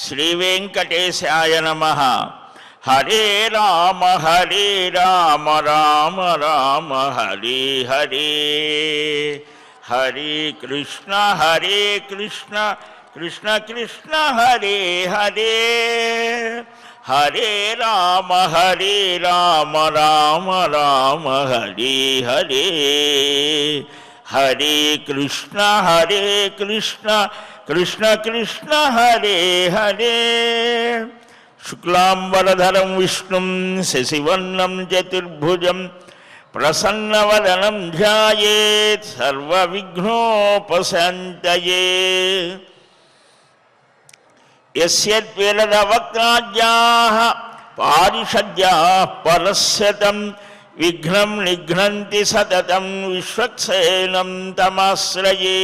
శ్రీ వెంకటేశాయ నమః. హరే రామ రామ రామ హరే హరే, హరే కృష్ణ కృష్ణ కృష్ణ హరే హరే, హరే రామ రామ రామ హరే హరే, హరే కృష్ణ కృష్ణ కృష్ణ హరే హరే. శుక్లాంబరధరం విష్ణుం శశివర్ణం చతుర్భుజం ప్రసన్నవదనం ధ్యాయేత్ సర్వవిఘ్నోపశాంతయే. యస్యద్విరదవక్త్రాజ్యాః పారిషద్యాః పరస్యతం విఘ్నం నిఘ్నంతి సతతం విశ్వక్సేనం తమాశ్రయే.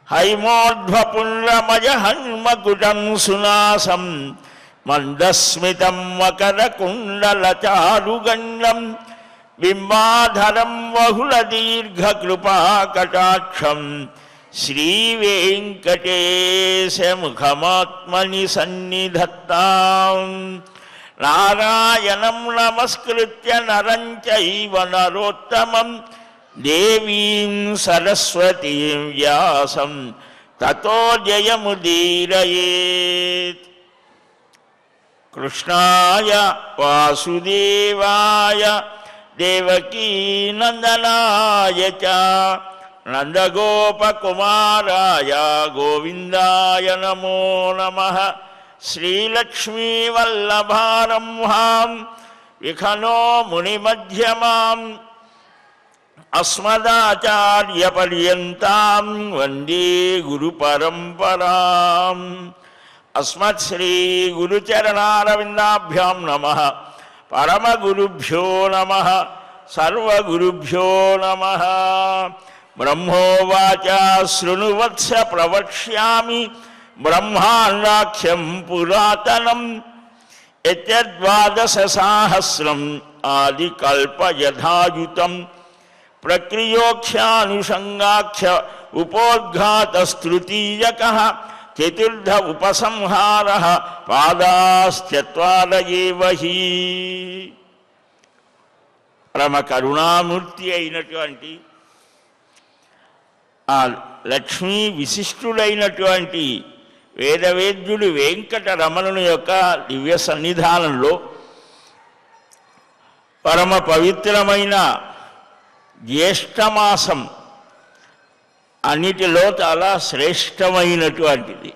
హైమోర్ధ్వపుండ్రమజహన్మకుటం సునాసం మందస్మితం మకరకుండలచారుగండం బింబాధరం బహుళదీర్ఘకృపాకటాక్షం శ్రీవేంకటేశముఖమాత్మని సన్నిధత్తాం. నారాయణం నమస్కృత్య నరం చైవ నరోత్తమం దేవీం సరస్వతీం వ్యాసం తతో జయముదీరయేత్. కృష్ణాయ వాసుదేవాయ దేవకీ నందనాయ చ నందగోపకుమారాయ గోవిందాయ నమో నమః. శ్రీలక్ష్మీవల్లభారంభాం విఖనో మునిమధ్యమాం అస్మదాచార్యపర్యంతాం వందే గురుపరంపరాం. అస్మత్ శ్రీ గురుచరణారవిందాభ్యాం నమః. పరమగురుభ్యో నమః. సర్వగురుభ్యో నమః. బ్రహ్మోవాచ శృణువత్స ప్రవక్ష్యామి బ్రహ్మాండాఖ్యం పురాతనం యద్వాదశసాహస్రం ఆదికల్పయథాయుతం ప్రక్రియోక్ష్యానుషంగాఖ్య ఉపోద్ఘాతస్తృతీయకః చతుర్థ ఉపసంహారః పాదాశ్చత్వార ఏవ హి. పరమ కరుణామూర్తి అయినటువంటి ఆ లక్ష్మీ విశిష్టుడైనటువంటి వేదవేద్యుడు వెంకటరమణుని యొక్క దివ్య సన్నిధానంలో పరమ పవిత్రమైన జ్యేష్ఠమాసం అన్నిటిలో చాలా శ్రేష్టమైనటువంటిది.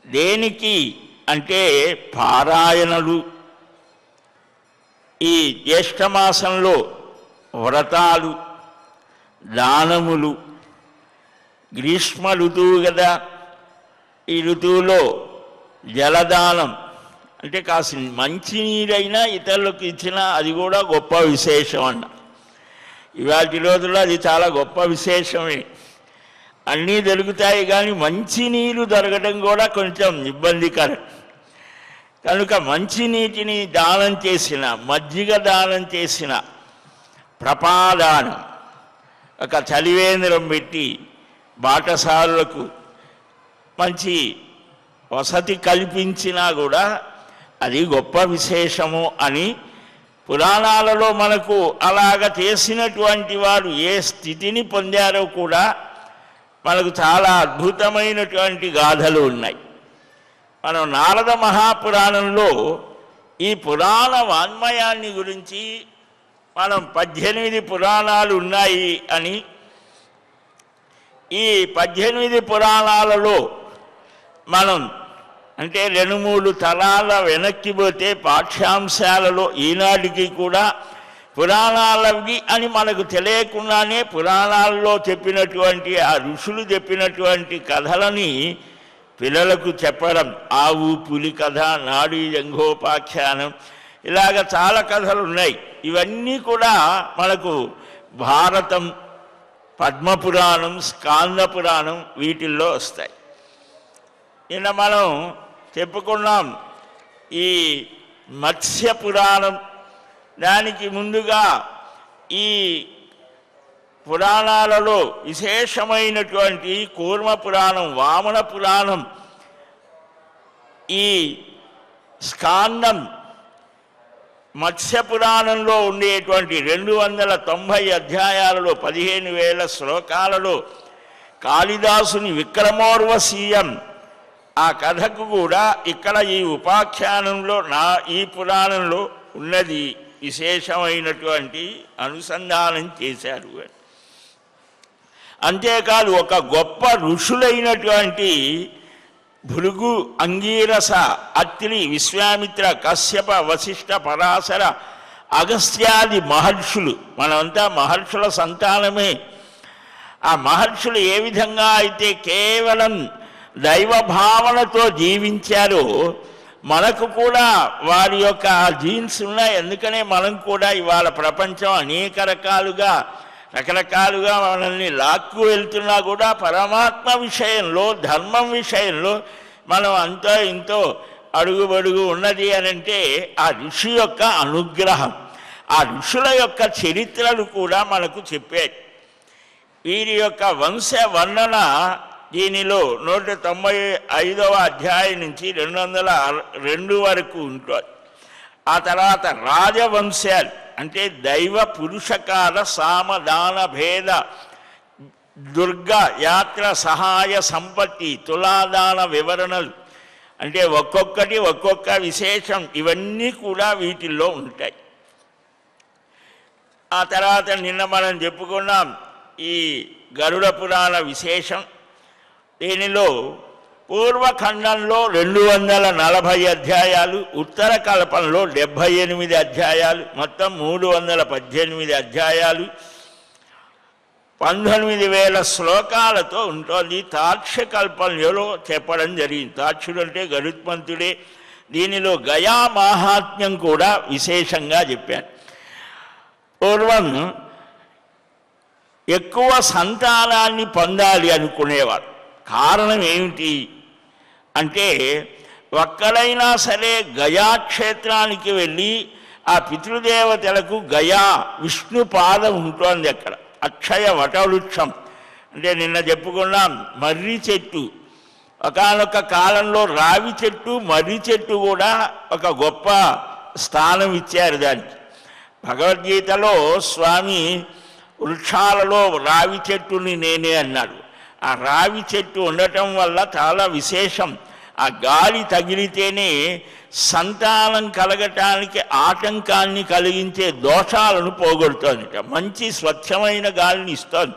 దేనికి అంటే పారాయణలు. ఈ జ్యేష్ఠమాసంలో వ్రతాలు, దానములు. గ్రీష్మ ఋతువు కదా, ఈ ఋతువులో జలదానం అంటే కాస్త మంచినీరైనా ఇతరులకు ఇచ్చినా అది కూడా గొప్ప విశేషం అన్న. ఇవాటి రోజుల్లో అది చాలా గొప్ప విశేషమే. అన్నీ దొరుకుతాయి కానీ మంచినీరు దొరకడం కూడా కొంచెం ఇబ్బందికరం. కనుక మంచినీటిని దానం చేసిన, మజ్జిగ దానం చేసిన, ప్రపాదానం ఒక చలివేంద్రం పెట్టి బాటసారులకు మంచి వసతి కల్పించినా కూడా అది గొప్ప విశేషము అని పురాణాలలో మనకు అలాగ చేసినటువంటి వారు ఏ స్థితిని పొందారో కూడా మనకు చాలా అద్భుతమైనటువంటి గాథలు ఉన్నాయి. మనం నారద మహాపురాణంలో ఈ పురాణ వాన్మయాన్ని గురించి మనం 18 పురాణాలు ఉన్నాయి అని, ఈ 18 పురాణాలలో మనం అంటే 2-3 తరాల వెనక్కి పోతే పాఠ్యాంశాలలో ఈనాటికి కూడా పురాణాలవి అని మనకు తెలియకుండానే పురాణాల్లో చెప్పినటువంటి ఆ ఋషులు చెప్పినటువంటి కథలని పిల్లలకు చెప్పడం. ఆవు పులి కథ, నాడీ జంఘోపాఖ్యానం, ఇలాగ చాలా కథలు ఉన్నాయి. ఇవన్నీ కూడా మనకు భారతం, పద్మపురాణం, స్కాంద పురాణం వీటిల్లో వస్తాయి. నిన్న మనం చెప్పుకున్నాం ఈ మత్స్య పురాణం. దానికి ముందుగా ఈ పురాణాలలో విశేషమైనటువంటి కూర్మ పురాణం, వామన పురాణం, ఈ స్కాందం, మత్స్య పురాణంలో ఉండేటువంటి 290 అధ్యాయాలలో 15,000 శ్లోకాలలో కాళిదాసుని విక్రమోర్వశీయం ఆ కథకు కూడా ఇక్కడ ఈ ఉపాఖ్యానంలో ఈ పురాణంలో ఉన్నది విశేషమైనటువంటి అనుసంధానం చేశారు. అంతేకాదు ఒక గొప్ప ఋషులైనటువంటి భృగు, అంగీరస, అత్రి, విశ్వామిత్ర, కశ్యప, వశిష్ఠ, పరాశర, అగస్త్యాది మహర్షులు, మనమంతా మహర్షుల సంతానమే. ఆ మహర్షులు ఏ విధంగా అయితే కేవలం దైవ భావనతో జీవించారో మనకు కూడా వారి యొక్క జీన్స్ ఉన్నాయి. అందుకనే మనం కూడా ఇవాళ ప్రపంచం అనేక రకరకాలుగా మనల్ని లాక్కు వెళ్తున్నా కూడా పరమాత్మ విషయంలో, ధర్మం విషయంలో మనం అంతో ఇంతో అడుగుబడుగు ఉన్నది అని అంటే ఆ ఋషి యొక్క అనుగ్రహం. ఆ ఋషుల యొక్క చరిత్రలు కూడా మనకు చెప్పాయి. వీరి యొక్క వంశ వర్ణన దీనిలో 195వ అధ్యాయం నుంచి 202 వరకు ఉంటుంది. ఆ తర్వాత రాజవంశాలు అంటే దైవ పురుషకాల సామదాన భేద దుర్గ యాత్ర సహాయ సంపత్తి తులాదాన వివరణలు అంటే ఒక్కొక్క విశేషం, ఇవన్నీ కూడా వీటిల్లో ఉంటాయి. ఆ తర్వాత నిన్న మనం చెప్పుకున్నాం ఈ గరుడ పురాణ విశేషం. దీనిలో పూర్వఖండంలో 240 అధ్యాయాలు, ఉత్తర కల్పంలో 78 అధ్యాయాలు, మొత్తం 318 అధ్యాయాలు, 19,000 శ్లోకాలతో ఉంటుంది. తార్క్ష్యకల్పంలో చెప్పడం జరిగింది. తార్క్షుడు అంటే గరుత్మంతుడే. దీనిలో గయా మాహాత్మ్యం కూడా విశేషంగా చెప్పాను. పూర్వం ఎక్కువ సంతానాన్ని పొందాలి అనుకునేవారు. కారణం ఏమిటి అంటే ఒక్కడైనా సరే గయాక్షేత్రానికి వెళ్ళి ఆ పితృదేవతలకు గయా విష్ణు పాదం ఉంటుంది అక్కడ. అక్షయ వటవృక్షం అంటే నిన్న చెప్పుకున్నాం మర్రి చెట్టు. ఒకానొక కాలంలో రావి చెట్టు, మర్రి చెట్టు కూడా ఒక గొప్ప స్థానం ఇచ్చారు దానికి. భగవద్గీతలో స్వామి వృక్షాలలో రావి చెట్టుని నేనే అన్నాడు. ఆ రావి చెట్టు ఉండటం వల్ల చాలా విశేషం. ఆ గాలి తగిలితేనే సంతానం కలగటానికి ఆటంకాన్ని కలిగించే దోషాలను పోగొడుతోంది. మంచి స్వచ్ఛమైన గాలిని ఇస్తోంది.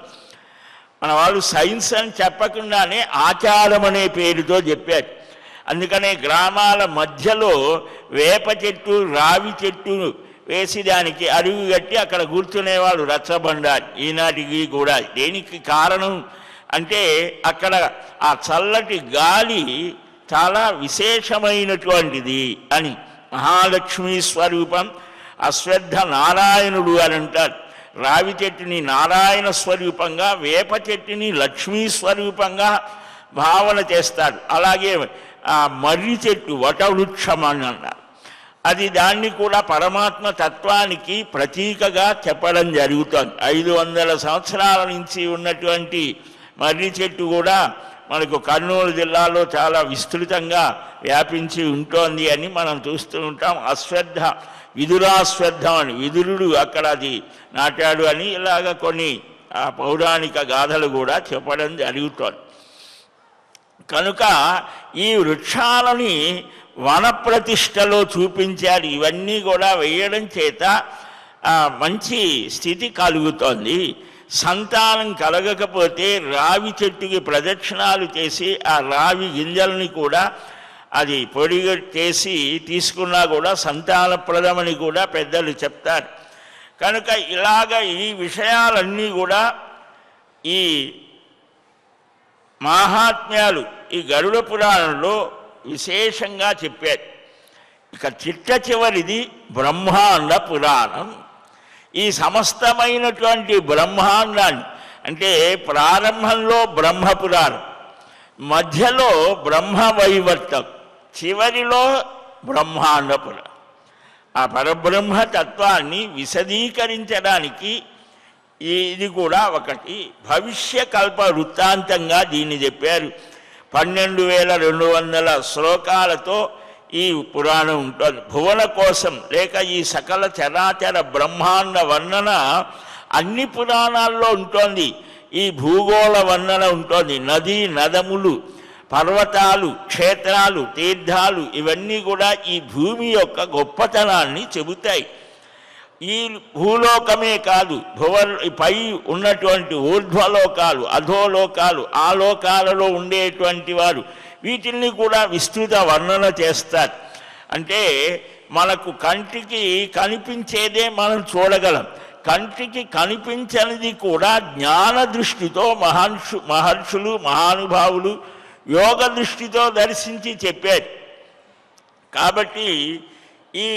మన వాళ్ళు సైన్స్ అని చెప్పకుండానే ఆచారం అనే పేరుతో చెప్పారు. అందుకనే గ్రామాల మధ్యలో వేప చెట్టు, రావి చెట్టు వేసి దానికి అరుగు కట్టి అక్కడ కూర్చునేవాళ్ళు రచ్చబండారు ఈనాటికి కూడా. దేనికి కారణం అంటే అక్కడ ఆ చల్లటి గాలి చాలా విశేషమైనటువంటిది అని. మహాలక్ష్మీ స్వరూపం అశ్వత్థ నారాయణుడు అని అంటారు. రావి చెట్టుని నారాయణ స్వరూపంగా, వేప చెట్టుని లక్ష్మీ స్వరూపంగా భావన చేస్తారు. అలాగే ఆ మర్రి చెట్టు వటవృక్షం అని అన్నారు. అది దాన్ని కూడా పరమాత్మ తత్వానికి ప్రతీకగా చెప్పడం జరుగుతుంది. 500 సంవత్సరాల నుంచి ఉన్నటువంటి మర్రి చెట్టు కూడా మనకు కర్నూలు జిల్లాలో చాలా విస్తృతంగా వ్యాపించి ఉంటుంది అని మనం చూస్తూ ఉంటాం. అశ్వత్థ విదురాశ్వత్థం అని, విదురుడు అక్కడ అది నాటాడు అని ఇలాగ కొన్ని పౌరాణిక గాథలు కూడా చెప్పడం జరుగుతుంది. కనుక ఈ వృక్షాలని వనప్రతిష్టలో చూపించారు. ఇవన్నీ కూడా వేయడం చేత మంచి స్థితి కలుగుతోంది. సంతానం కలగకపోతే రావి చెట్టుకి ప్రదక్షిణాలు చేసి ఆ రావి గింజల్ని కూడా అది పొడిగా చేసి తీసుకున్నా కూడా సంతానప్రదమని కూడా పెద్దలు చెప్తారు. కనుక ఇలాగ ఈ విషయాలన్నీ కూడా ఈ మహాత్మ్యాలు ఈ గరుడ పురాణంలో విశేషంగా చెప్పారు. ఇక చిట్ట చివరిది బ్రహ్మాండ పురాణం. ఈ సమస్తమైనటువంటి బ్రహ్మాండాన్ని అంటే ప్రారంభంలో బ్రహ్మపురాణం, మధ్యలో బ్రహ్మవైవర్తం, చివరిలో బ్రహ్మాండపురాణం. ఆ పరబ్రహ్మ తత్వాన్ని విశదీకరించడానికి ఇది కూడా ఒకటి. భవిష్య కల్ప వృత్తాంతంగా దీన్ని చెప్పారు. 12,200 శ్లోకాలతో ఈ పురాణం ఉంటుంది. భువన కోసం లేక ఈ సకల చరాచర బ్రహ్మాండ వర్ణన అన్ని పురాణాల్లో ఉంటుంది. ఈ భూగోళ వర్ణన ఉంటుంది. నదీ నదములు, పర్వతాలు, క్షేత్రాలు, తీర్థాలు ఇవన్నీ కూడా ఈ భూమి యొక్క గొప్పతనాన్ని చెబుతాయి. ఈ భూలోకమే కాదు, పై ఉన్నటువంటి ఊర్ధ్వలోకాలు, అధోలోకాలు, ఆ లోకాలలో ఉండేటువంటి వారు వీటిల్ని కూడా విస్తృత వర్ణన చేస్తారు. అంటే మనకు కంటికి కనిపించేదే మనం చూడగలం. కంటికి కనిపించనిది కూడా జ్ఞాన దృష్టితో మహర్షులు మహానుభావులు యోగ దృష్టితో దర్శించి చెప్పారు. కాబట్టి ఈ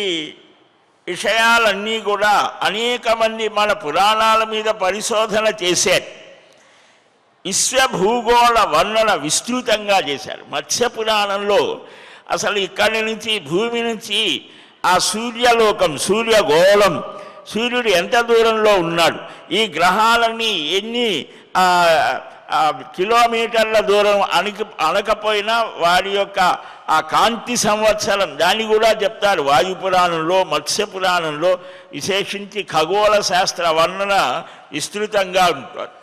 విషయాలన్నీ కూడా అనేక మంది మన పురాణాల మీద పరిశోధన చేశారు. విశ్వభూగోళ వర్ణన విస్తృతంగా చేశారు. మత్స్య పురాణంలో అసలు ఇక్కడి నుంచి భూమి నుంచి ఆ సూర్యలోకం, సూర్యగోళం, సూర్యుడు ఎంత దూరంలో ఉన్నాడు, ఈ గ్రహాలన్నీ ఎన్ని కిలోమీటర్ల దూరం అనకపోయినా వారి యొక్క ఆ కాంతి సంవత్సరం దాన్ని కూడా చెప్తారు. వాయుపురాణంలో, మత్స్య పురాణంలో విశేషించి ఖగోళ శాస్త్ర వర్ణన విస్తృతంగా ఉంటుంది.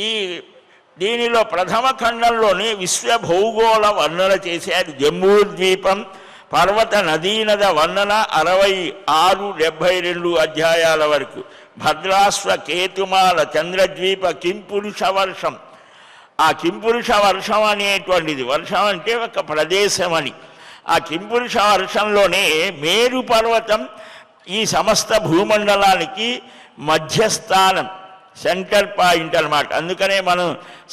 ఈ దీనిలో ప్రథమ ఖండంలోనే విశ్వభౌగోళ వర్ణన చేశారు. జంబూద్వీపం, పర్వత నదీనద వర్ణన 66, 72 అధ్యాయాల వరకు. భద్రాశ్వ కేతుమాల చంద్రద్వీప కింపురుష వర్షం. ఆ కింపురుష వర్షం అనేటువంటిది, వర్షం అంటే ఒక ప్రదేశం అని. ఆ కింపురుష వర్షంలోనే మేరు పర్వతం ఈ సమస్త భూమండలానికి మధ్యస్థానం, సెంటర్ పాయింట్ అన్నమాట. అందుకనే మనం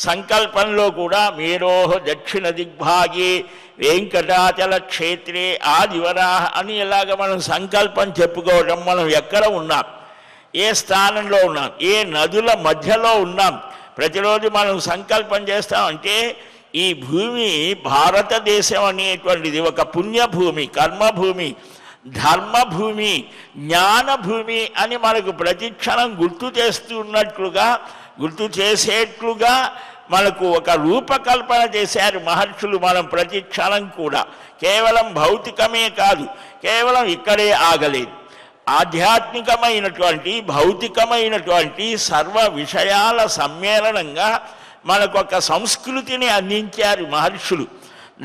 సంకల్పంలో కూడా మేరోహ దక్షిణ దిగ్భాగే వెంకటాచల క్షేత్రే ఆదివరాహ అని ఇలాగ మనం సంకల్పం చెప్పుకోవడం. మనం ఎక్కడ ఉన్నాం, ఏ స్థానంలో ఉన్నాం, ఏ నదుల మధ్యలో ఉన్నాం, ప్రతిరోజు మనం సంకల్పం చేస్తామంటే ఈ భూమి భారతదేశం అనేటువంటిది ఒక పుణ్యభూమి, కర్మభూమి, ధర్మభూమి, జ్ఞానభూమి అని మనకు ప్రతిక్షణం గుర్తు చేసేట్లుగా మనకు ఒక రూపకల్పన చేశారు మహర్షులు. మనం ప్రతిక్షణం కూడా కేవలం భౌతికమే కాదు, కేవలం ఇక్కడే ఆగలేదు. ఆధ్యాత్మికమైనటువంటి భౌతికమైనటువంటి సర్వ విషయాల సమ్మేళనంగా మనకు ఒక సంస్కృతిని అందించారు మహర్షులు.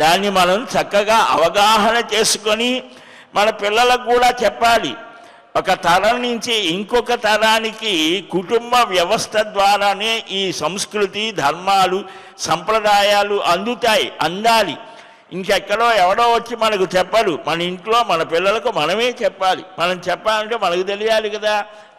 దాన్ని మనం చక్కగా అవగాహన చేసుకొని మన పిల్లలకు కూడా చెప్పాలి. ఒక తరం నుంచి ఇంకొక తరానికి కుటుంబ వ్యవస్థ ద్వారానే ఈ సంస్కృతి, ధర్మాలు, సంప్రదాయాలు అందాలి. ఇంకెక్కడో ఎవడో వచ్చి మనకు చెప్పరు. మన ఇంట్లో మన పిల్లలకు మనమే చెప్పాలి. మనం చెప్పాలంటే మనకు తెలియాలి కదా,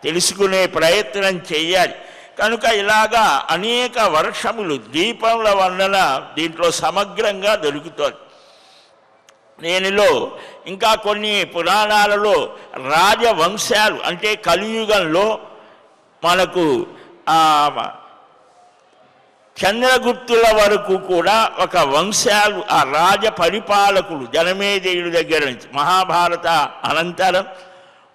తెలుసుకునే ప్రయత్నం చేయాలి. కనుక ఇలాగా అనేక వర్షములు, దీపముల వర్ణన దీంట్లో సమగ్రంగా దొరుకుతోంది. దీనిలో ఇంకా కొన్ని పురాణాలలో రాజవంశాలు, అంటే కలియుగంలో మనకు చంద్రగుప్తుల వరకు కూడా ఒక వంశాలు, ఆ రాజ పరిపాలకులు జనమేజయుడి దగ్గర నుంచి మహాభారత అనంతరం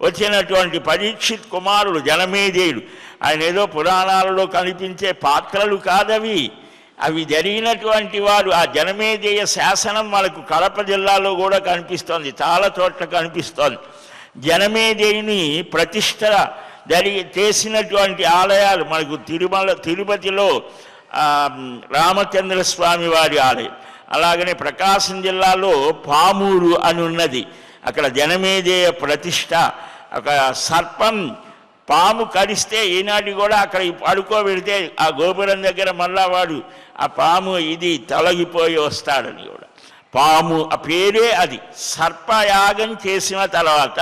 వచ్చినటువంటి పరీక్షిత్ కుమారుడు జనమేజయుడు. ఆయన ఏదో పురాణాలలో కనిపించే పాత్రలు కాదవి, అవి జరిగినటువంటి వారు. ఆ జనమేజయ శాసనం మనకు కడప జిల్లాలో కూడా కనిపిస్తోంది, చాలా చోట్ల కనిపిస్తోంది. జనమేజయుని ప్రతిష్ట చేసినటువంటి ఆలయాలు మనకు తిరుపతిలో రామచంద్రస్వామి వారి ఆలయం, అలాగనే ప్రకాశం జిల్లాలో పామూరు అని ఉన్నది, అక్కడ జనమేజయ ప్రతిష్ట. ఒక సర్పం పాము కరిస్తే ఈనాటి కూడా అక్కడ పడుకోబెడితే ఆ గోపురం దగ్గర మళ్ళా వాడు ఆ పాము ఇది తొలగిపోయి వస్తాడని కూడా. పాము ఆ పేరే అది. సర్పయాగం చేసిన తర్వాత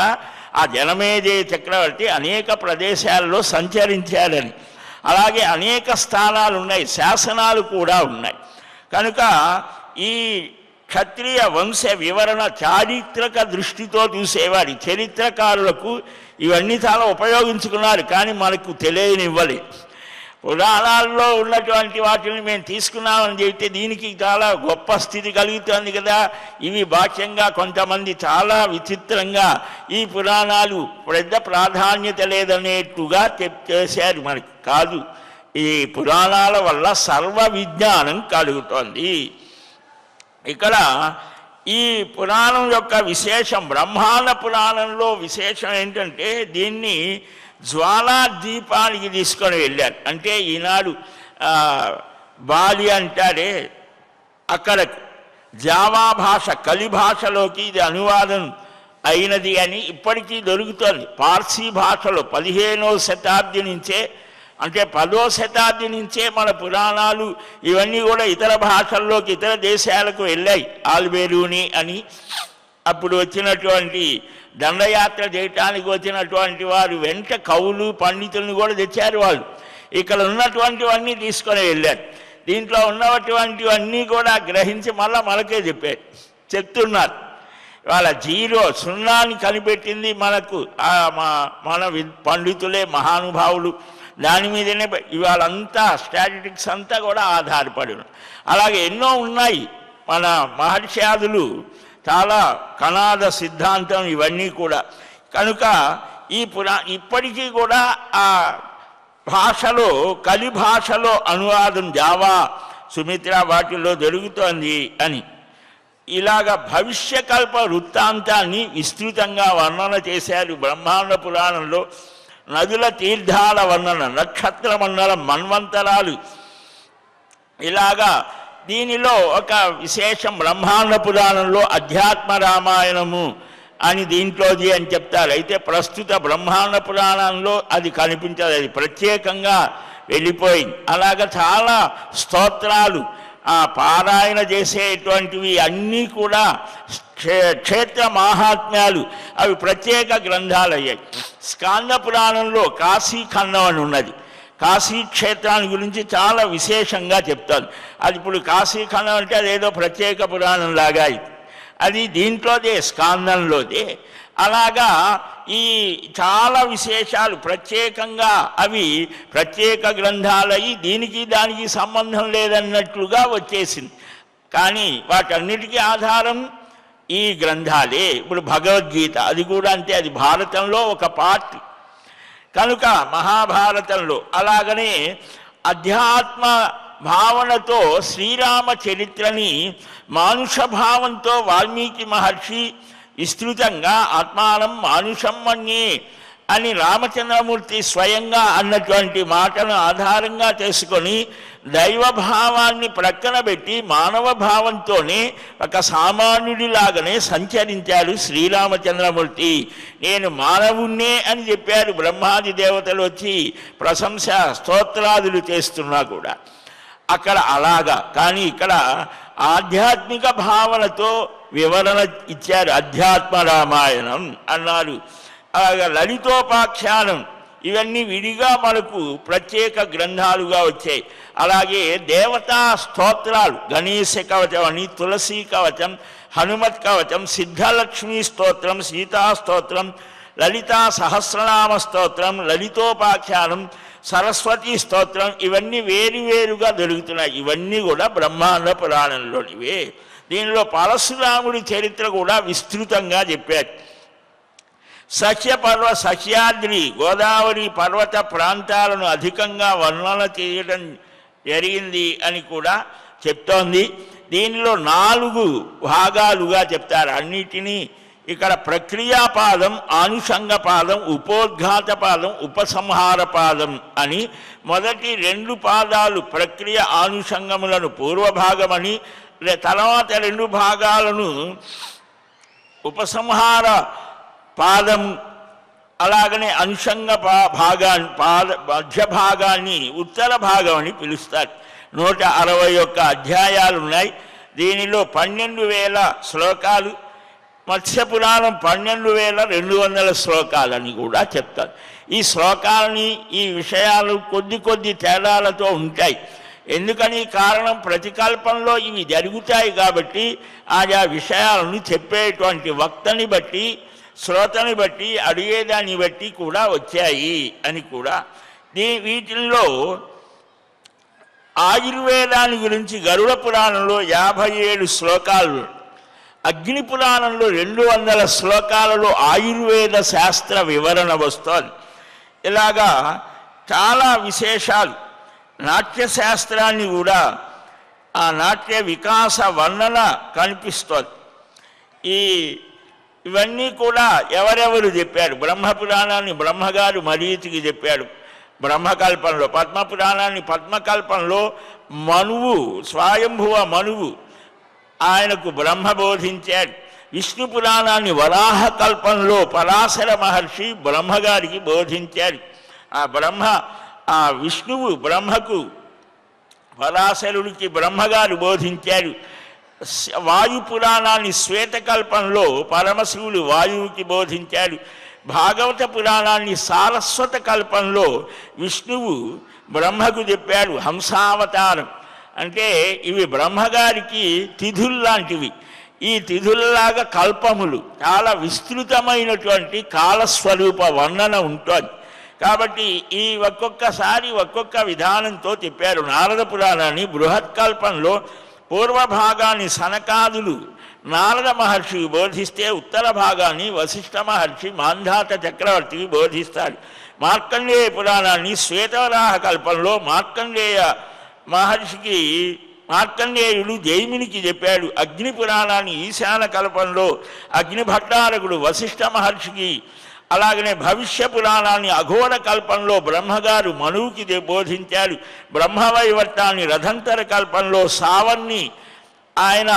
ఆ జనమేజయ చక్రవర్తి అనేక ప్రదేశాల్లో సంచరించాడని. అలాగే అనేక స్థానాలు ఉన్నాయి, శాసనాలు కూడా ఉన్నాయి. కనుక ఈ క్షత్రియ వంశ వివరణ చారిత్రక దృష్టితో చూసేవాడి చరిత్రకారులకు ఇవన్నీ చాలా ఉపయోగించుకున్నారు, కానీ మనకు తెలియనివ్వలేదు. పురాణాల్లో ఉన్నటువంటి వాటిని మేము తీసుకున్నామని చెబితే దీనికి చాలా గొప్ప స్థితి కలుగుతుంది కదా. ఇవి బాహ్యంగా కొంతమంది చాలా విచిత్రంగా ఈ పురాణాలు పెద్ద ప్రాధాన్యత లేదనేట్టుగా చేశారు. మనకి కాదు, ఈ పురాణాల వల్ల సర్వ విజ్ఞానం కలుగుతోంది. ఇక్కడ ఈ పురాణం యొక్క విశేషం, బ్రహ్మాండ పురాణంలో విశేషం ఏంటంటే దీన్ని జ్వాలా దీపానికి తీసుకొని వెళ్ళారు. అంటే ఈనాడు బాలి అంటారే, అక్కడ జావా భాష కలి భాషలోకి ఇది అనువాదం అయినది అని ఇప్పటికీ దొరుకుతుంది. పార్సీ భాషలో 15వ శతాబ్ది నుంచే, అంటే 10వ శతాబ్ది నుంచే మన పురాణాలు ఇవన్నీ కూడా ఇతర భాషల్లోకి ఇతర దేశాలకు వెళ్ళాయి. ఆల్బేరూని అని అప్పుడు వచ్చినటువంటి దండయాత్ర చేయటానికి వచ్చినటువంటి వారు వెంట కవులు పండితులను కూడా తెచ్చారు. వాళ్ళు ఇక్కడ ఉన్నటువంటివన్నీ తీసుకొని వెళ్ళారు. దీంట్లో ఉన్నటువంటివన్నీ కూడా గ్రహించి మళ్ళీ మనకే చెప్తున్నారు. వాళ్ళ సున్నాని కనిపెట్టింది మనకు మన పండితులే, మహానుభావులు. దాని మీదనే ఇవాళంతా స్టాటిస్టిక్స్ అంతా కూడా ఆధారపడి ఉన్నాయి. అలాగే ఎన్నో ఉన్నాయి. మన మహర్షాదులు చాలా కణాద సిద్ధాంతం ఇవన్నీ కూడా. కనుక ఈ ఇప్పటికీ కూడా ఆ భాషలో కలి భాషలో అనువాదం జావా, సుమిత్ర వాటిల్లో జరుగుతోంది అని ఇలాగ భవిష్యకల్ప వృత్తాంతాన్ని విస్తృతంగా వర్ణన చేశారు బ్రహ్మాండ పురాణంలో. నదుల తీర్థాల వర్ణన, నక్షత్ర మండలం, మన్వంతరాలు, ఇలాగా దీనిలో ఒక విశేషం బ్రహ్మాండ పురాణంలో అధ్యాత్మ రామాయణము అని దీంట్లోది అని చెప్తారు. అయితే ప్రస్తుత బ్రహ్మాండ పురాణంలో అది కనిపించదు, అది ప్రత్యేకంగా వెళ్ళిపోయింది. అలాగ చాలా స్తోత్రాలు పారాయణ చేసేటువంటివి అన్నీ కూడా క్షేత్ర మహాత్మ్యాలు, అవి ప్రత్యేక గ్రంథాలు అయ్యాయి. స్కాంద పురాణంలో కాశీఖండం అని ఉన్నది. కాశీ క్షేత్రాన్ని గురించి చాలా విశేషంగా చెప్తాను. అది ఇప్పుడు కాశీఖండం అంటే అదేదో ప్రత్యేక పురాణం లాగా అది దీంట్లోదే, స్కాందంలోదే. అలాగా ఈ చాలా విశేషాలు ప్రత్యేకంగా అవి ప్రత్యేక గ్రంథాలయ్యి దీనికి దానికి సంబంధం లేదన్నట్లుగా వచ్చేసింది. కానీ వాటన్నిటికీ ఆధారం ఈ గ్రంథాలే. ఇప్పుడు భగవద్గీత అది కూడా అంతే, అది భారతంలో ఒక పార్ట్ కనుక మహాభారతంలో. అలాగనే అధ్యాత్మ భావనతో శ్రీరామ చరిత్రని మానుష భావంతో వాల్మీకి మహర్షి విస్తృతంగా ఆత్మానం మానుషం మన్యే అని రామచంద్రమూర్తి స్వయంగా అన్నటువంటి మాటను ఆధారంగా చేసుకొని దైవభావాన్ని ప్రక్కన పెట్టి మానవ భావంతోనే ఒక సామాన్యుడిలాగానే సంచరించాడు శ్రీరామచంద్రమూర్తి. నేను మానవుణ్ణే అని చెప్పారు. బ్రహ్మాది దేవతలు వచ్చి ప్రశంస స్తోత్రాదులు చేస్తున్నా కూడా అక్కడ అలాగా. కానీ ఇక్కడ ఆధ్యాత్మిక భావనతో వివరణ ఇచ్చారు. అధ్యాత్మ రామాయణం అన్నారు. అలాగే లలితోపాఖ్యానం ఇవన్నీ విడిగా మనకు ప్రత్యేక గ్రంథాలుగా వచ్చాయి. అలాగే దేవతా స్తోత్రాలు, గణేశ కవచం అని, తులసి కవచం, హనుమత్ కవచం, సిద్ధలక్ష్మీ స్తోత్రం, సీతా స్తోత్రం, లలితా సహస్రనామ స్తోత్రం, లలితోపాఖ్యానం, సరస్వతి స్తోత్రం, ఇవన్నీ వేరువేరుగా దొరుకుతున్నాయి. ఇవన్నీ కూడా బ్రహ్మాండ పురాణంలోనివే. దీనిలో పరశురాముడి చరిత్ర కూడా విస్తృతంగా చెప్పారు. సహ్యాద్రి గోదావరి పర్వత ప్రాంతాలను అధికంగా వర్ణన చేయడం జరిగింది అని కూడా చెప్తోంది. దీనిలో 4 భాగాలుగా చెప్తారు. అన్నిటినీ ఇక్కడ ప్రక్రియాపాదం, ఆనుషంగ పాదం, ఉపోద్ఘాత పాదం, ఉపసంహార పాదం అని మొదటి 2 పాదాలు ప్రక్రియ ఆనుషంగములను పూర్వభాగమని, తర్వాత 2 భాగాలను ఉపసంహార పాదం, అలాగనే అనుషంగ మధ్య భాగాన్ని ఉత్తర భాగం అని పిలుస్తారు. 161 అధ్యాయాలు ఉన్నాయి. దీనిలో 12,000 శ్లోకాలు, మత్స్యపురాణం 12,200 శ్లోకాలని కూడా చెప్తారు. ఈ శ్లోకాలని, ఈ విషయాలు కొద్ది తేడాలతో ఉంటాయి. ఎందుకని కారణం ప్రతికల్పంలో ఇవి జరుగుతాయి కాబట్టి ఆయా విషయాలను చెప్పేటువంటి వక్తని బట్టి, శ్రోతని బట్టి, అడిగేదాన్ని బట్టి కూడా వచ్చాయి అని కూడా. వీటిల్లో ఆయుర్వేదాన్ని గురించి గరుడ పురాణంలో 57 శ్లోకాలు, అగ్ని పురాణంలో 200 శ్లోకాలలో ఆయుర్వేద శాస్త్ర వివరణ వస్తోంది. ఇలాగా చాలా విశేషాలు. నాట్యశాస్త్రాన్ని కూడా ఆ నాట్య వికాస వర్ణన కనిపిస్తోంది. ఇవన్నీ కూడా ఎవరెవరు చెప్పారు? బ్రహ్మపురాణాన్ని బ్రహ్మగారు మరీతికి చెప్పాడు బ్రహ్మకల్పంలో, పద్మపురాణాన్ని పద్మకల్పంలో మనువు, స్వయంభువ మనువు ఆయనకు బ్రహ్మ బోధించాడు. విష్ణు పురాణాన్ని వరాహ కల్పంలో పరాశర మహర్షి బ్రహ్మగారికి బోధించాడు. ఆ విష్ణువు బ్రహ్మకు, పరాశరుడికి బ్రహ్మగారు బోధించారు. వాయు పురాణాన్ని శ్వేతకల్పంలో పరమశివుడు వాయువుకి బోధించాడు. భాగవత పురాణాన్ని సారస్వత కల్పంలో విష్ణువు బ్రహ్మకు చెప్పాడు. హంసావతారం అంటే ఇవి బ్రహ్మగారికి తిథుల్లాంటివి. ఈ తిథులలాగా కల్పములు చాలా విస్తృతమైనటువంటి కాలస్వరూప వర్ణన ఉంటుంది. కాబట్టి ఈ ఒక్కొక్కసారి ఒక్కొక్క విధానంతో చెప్పారు. నారద పురాణాన్ని బృహత్కల్పంలో పూర్వభాగాన్ని సనకాదులు నారద మహర్షికి బోధిస్తే, ఉత్తర భాగాన్ని వశిష్ఠ మహర్షి మాంధాత చక్రవర్తికి బోధిస్తాడు. మార్కండేయ పురాణాన్ని శ్వేతవరాహ కల్పంలో మార్కండేయుడు జైమినికి చెప్పాడు. అగ్ని పురాణాన్ని ఈశాన కల్పంలో అగ్నిభట్టారకుడు వశిష్ఠ మహర్షికి, అలాగనే భవిష్య పురాణాన్ని అఘోర కల్పంలో బ్రహ్మగారు మనువుకి బోధించాడు. బ్రహ్మవైవర్తాన్ని రథంతర కల్పంలో సావన్ని ఆయన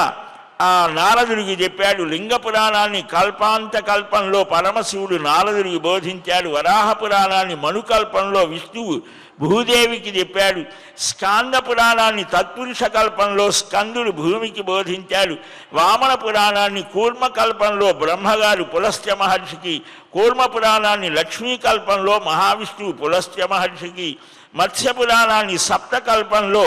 నారదుడికి చెప్పాడు. లింగ పురాణాన్ని కల్పాంత కల్పంలో పరమశివుడు నారదుడికి బోధించాడు. వరాహ పురాణాన్ని మనుకల్పంలో విష్ణువు భూదేవికి చెప్పాడు. స్కాంద పురాణాన్ని తత్పురుష కల్పంలో స్కందుడు భూమికి బోధించాడు. వామన పురాణాన్ని కూర్మకల్పంలో బ్రహ్మగారు పులస్త్య మహర్షికి, కూర్మ పురాణాన్ని లక్ష్మీకల్పంలో మహావిష్ణువు పులస్త్య మహర్షికి, మత్స్య పురాణాన్ని సప్తకల్పంలో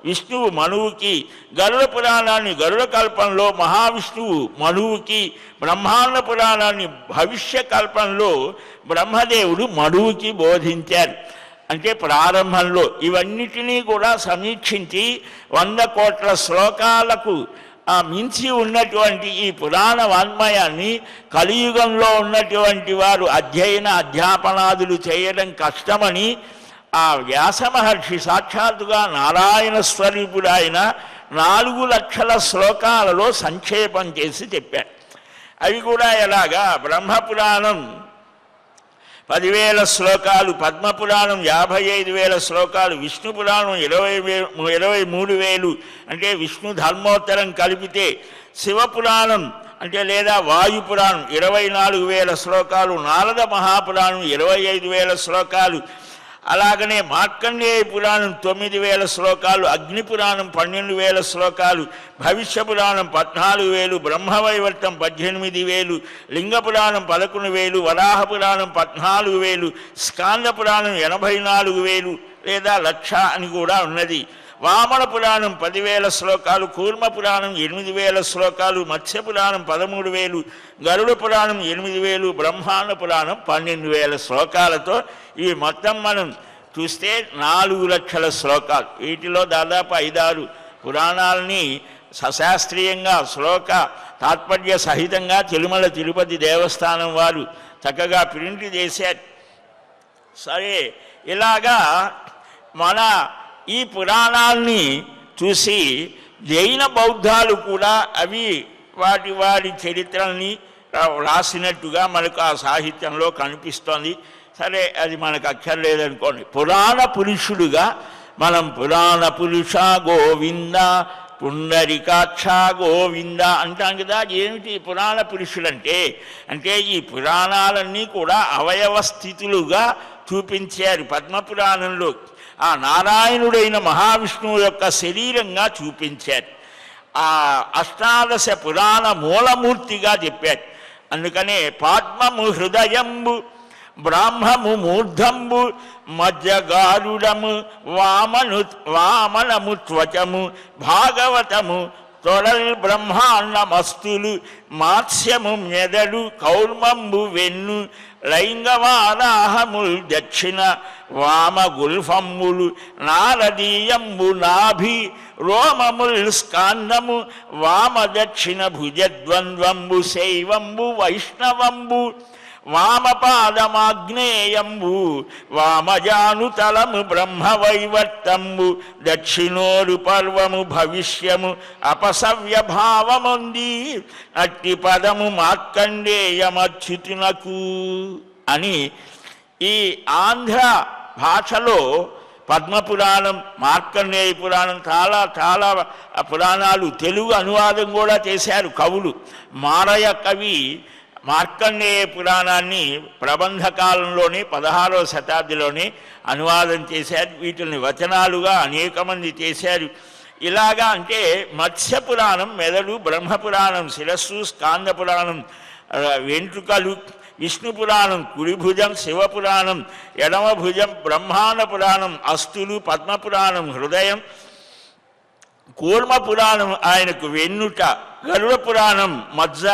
విష్ణువు మనువుకి, గరుడ పురాణాన్ని గరుడ కల్పంలో మహావిష్ణువు మనువుకి, బ్రహ్మాండ పురాణాన్ని భవిష్య కల్పంలో బ్రహ్మదేవుడు మనువుకి బోధించారు. అంటే ప్రారంభంలో ఇవన్నిటినీ కూడా సమీక్షించి 100 కోట్ల శ్లోకాలకు మించి ఉన్నటువంటి ఈ పురాణ వాన్మయాన్ని కలియుగంలో ఉన్నటువంటి వారు అధ్యాపనాదులు చేయడం కష్టమని ఆ వ్యాస మహర్షి సాక్షాత్తుగా నారాయణ స్వరూపుడు ఆయన 4 లక్షల శ్లోకాలలో సంక్షేపం చేసి చెప్పాడు. అవి కూడా ఎలాగా? బ్రహ్మపురాణం 10,000 శ్లోకాలు, పద్మపురాణం 55,000 శ్లోకాలు, విష్ణు పురాణం 23,000 అంటే విష్ణు ధర్మోత్తరం కలిపితే, శివపురాణం అంటే లేదా వాయుపురాణం 24,000 శ్లోకాలు, నారద మహాపురాణం 25,000 శ్లోకాలు, అలాగనే మార్కండేయ పురాణం 9,000 శ్లోకాలు, అగ్ని పురాణం 12,000 శ్లోకాలు, భవిష్య పురాణం 14,000, బ్రహ్మవైవర్తం 18,000, లింగ పురాణం 11,000, వరాహ పురాణం 14,000, స్కాంద పురాణం 84,000 లేదా 1,00,000 అని కూడా ఉన్నది. వామన పురాణం 10,000 శ్లోకాలు, కూర్మ పురాణం 8,000 శ్లోకాలు, మత్స్య పురాణం 13,000, గరుడ పురాణం 8,000, బ్రహ్మాండ పురాణం 12,000 శ్లోకాలతో ఇవి మొత్తం మనం చూస్తే 4 లక్షల శ్లోకాలు. వీటిలో దాదాపు 5-6 పురాణాలని సశాస్త్రీయంగా శ్లోక తాత్పర్య సహితంగా తిరుమల తిరుపతి దేవస్థానం వారు చక్కగా ప్రింట్ చేశారు. సరే, ఇలాగా మన ఈ పురాణాల్ని చూసి జైన బౌద్ధాలు కూడా అవి వారి చరిత్రల్ని రాసినట్టుగా మనకు ఆ సాహిత్యంలో కనిపిస్తోంది. సరే, అది మనకు అక్కర్లేదనుకోండి. పురాణ పురుషుడుగా మనం పురాణ పురుష గోవింద పుండరికాక్ష గోవింద అంటాం కదా. ఏమిటి పురాణ పురుషులంటే? అంటే ఈ పురాణాలన్నీ కూడా అవయవ స్థితులుగా చూపించారు. పద్మపురాణంలో ఆ నారాయణుడైన మహావిష్ణువు యొక్క శరీరంగా చూపించారు. ఆ అష్టాదశ పురాణ మూలమూర్తిగా చెప్పారు. అందుకనే పద్మము హృదయంబు, బ్రాహ్మము మూర్ధంబు, మధ్యగారుడము, వామనము త్వచము, భాగవతము తొడల్ బ్రహ్మాండమస్తులు, మాత్స్యము మెదడు, కౌర్మంబు వెన్ను, లైంగవారాహముల్ దక్షిణ వామగుల్ఫమ్ములు నారదీయంబు నాభి రోమముల్ స్కాందము వామ దక్షిణ భుజద్వంద్వంబు శైవంబు వైష్ణవంబు వామపాదమాగ్నేయంబు వామజానుతలము బ్రహ్మవైవర్తంబు దక్షిణోరు పర్వము భవిష్యము అపసవ్యభావముంది అట్టి పదము మార్కండేయమచ్యుతునకు అని ఈ ఆంధ్ర భాషలో పద్మపురాణం, మార్కండేయ పురాణం, చాలా చాలా పురాణాలు తెలుగు అనువాదం కూడా చేశారు కవులు. మారయ్య కవి మార్కండేయ పురాణాన్ని ప్రబంధకాలంలోనే 16వ శతాబ్దిలోనే అనువాదం చేశారు. వీటిని వచనాలుగా అనేక మంది చేశారు. ఇలాగా అంటే మత్స్య పురాణం మెదడు, బ్రహ్మపురాణం శిరస్సు, స్కాంద పురాణం వెంట్రుకలు, విష్ణు పురాణం కుడి భుజం, శివపురాణం ఎడమ భుజం, బ్రహ్మాండ పురాణం అస్తులు, పద్మపురాణం హృదయం, కూర్మ పురాణం ఆయనకు వెన్నుట, గరుడ పురాణం మజ్జ,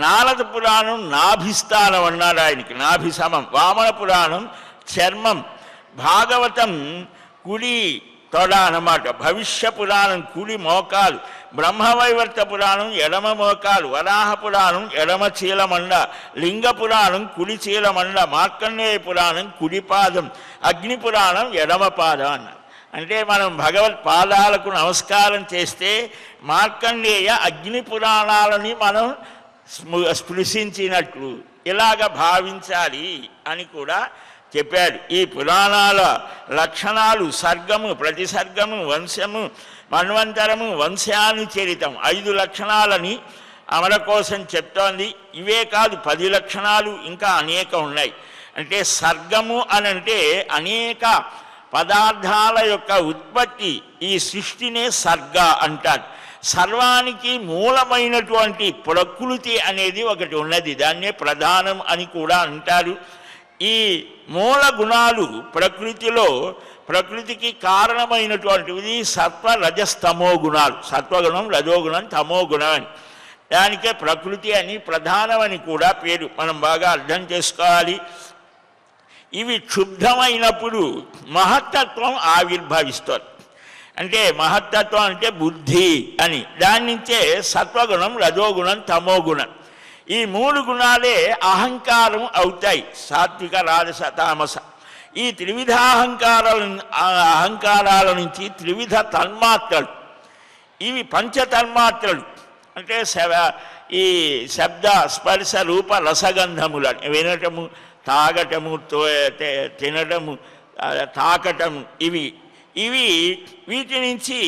నారద పురాణం నాభిస్థానం అన్నాడు ఆయనకి, నాభి సమం, వామన పురాణం చర్మం, భాగవతం కుడి తొడ అన్నమాట, భవిష్య పురాణం కుడి మోకాలు, బ్రహ్మవైవర్త పురాణం ఎడమ మోకాలు, వరాహ పురాణం ఎడమ చీలమండ, లింగ పురాణం కుడి చీలమండ, మార్కండేయ పురాణం కుడి పాదం, అగ్ని పురాణం ఎడమ పాదం అన్నారు. అంటే మనం భగవత్ పాదాలకు నమస్కారం చేస్తే మార్కండేయ అగ్ని పురాణాలని మనం స్పృశించినట్లు ఇలాగ భావించాలి అని కూడా చెప్పారు. ఈ పురాణాల లక్షణాలు సర్గము, ప్రతిసర్గము, వంశము, మన్వంతరము, వంశానుచరితం 5 లక్షణాలని అమరకోశం చెప్తోంది. ఇవే కాదు 10 లక్షణాలు ఇంకా అనేక ఉన్నాయి. అంటే సర్గము అనంటే అనేక పదార్థాల యొక్క ఉత్పత్తి, ఈ సృష్టినే సర్గ అంటారు. సర్వానికి మూలమైనటువంటి ప్రకృతి అనేది ఒకటి ఉన్నది, దాన్నే ప్రధానం అని కూడా అంటారు. ఈ మూల గుణాలు ప్రకృతిలో, ప్రకృతికి కారణమైనటువంటివి సత్వ రజస్తమో గుణాలు, సత్వగుణం, రజోగుణం, తమో గుణం అని. దానికే ప్రకృతి అని, ప్రధానమని కూడా పేరు. మనం బాగా అర్థం చేసుకోవాలి. ఇవి క్షుబ్ధమైనప్పుడు మహత్తత్వం ఆవిర్భవిస్తుంది. అంటే మహత్తత్వం అంటే బుద్ధి అని, దాని నుంచే సత్వగుణం, రజోగుణం, తమో గుణం. ఈ 3 గుణాలే అహంకారం అవుతాయి, సాత్విక, రాజస, తామస. ఈ త్రివిధ అహంకారాల నుంచి త్రివిధ తన్మాత్రలు, ఇవి పంచతన్మాత్రలు. అంటే ఈ శబ్ద, స్పర్శ, రూప, రసగంధములు వినటము, తాగటము, తినటము, తాకటము, ఇవి వీటి నుంచి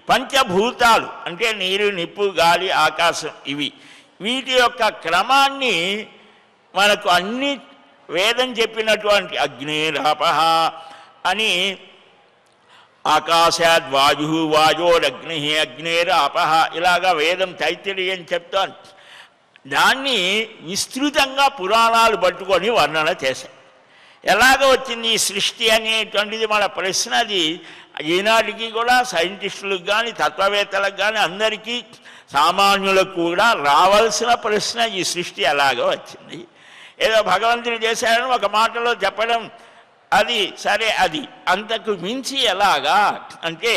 పంచభూతాలు అంటే నీరు, నిప్పు, గాలి, ఆకాశం, వీటి యొక్క క్రమాన్ని మనకు అన్ని వేదం చెప్పినటువంటి అగ్నిరాపహ అని, ఆకాశాద్ వాయు, వాయోరగ్ని, అగ్నిరాపహ ఇలాగా వేదం తైత్తిరీయం చెప్తోంది. దాన్ని విస్తృతంగా పురాణాలు పట్టుకొని వర్ణన చేశాయి. ఎలాగ వచ్చింది ఈ సృష్టి అనేటువంటిది మన ప్రశ్న. అది ఈనాటికి కూడా సైంటిస్టులకు కానీ, తత్వవేత్తలకు కానీ, అందరికీ సామాన్యులకు కూడా రావాల్సిన ప్రశ్న, ఈ సృష్టి ఎలాగ వచ్చింది. ఏదో భగవంతుడు చేశాడని ఒక మాటలో చెప్పడం అది సరే, అది అంతకు మించి ఎలాగా అంటే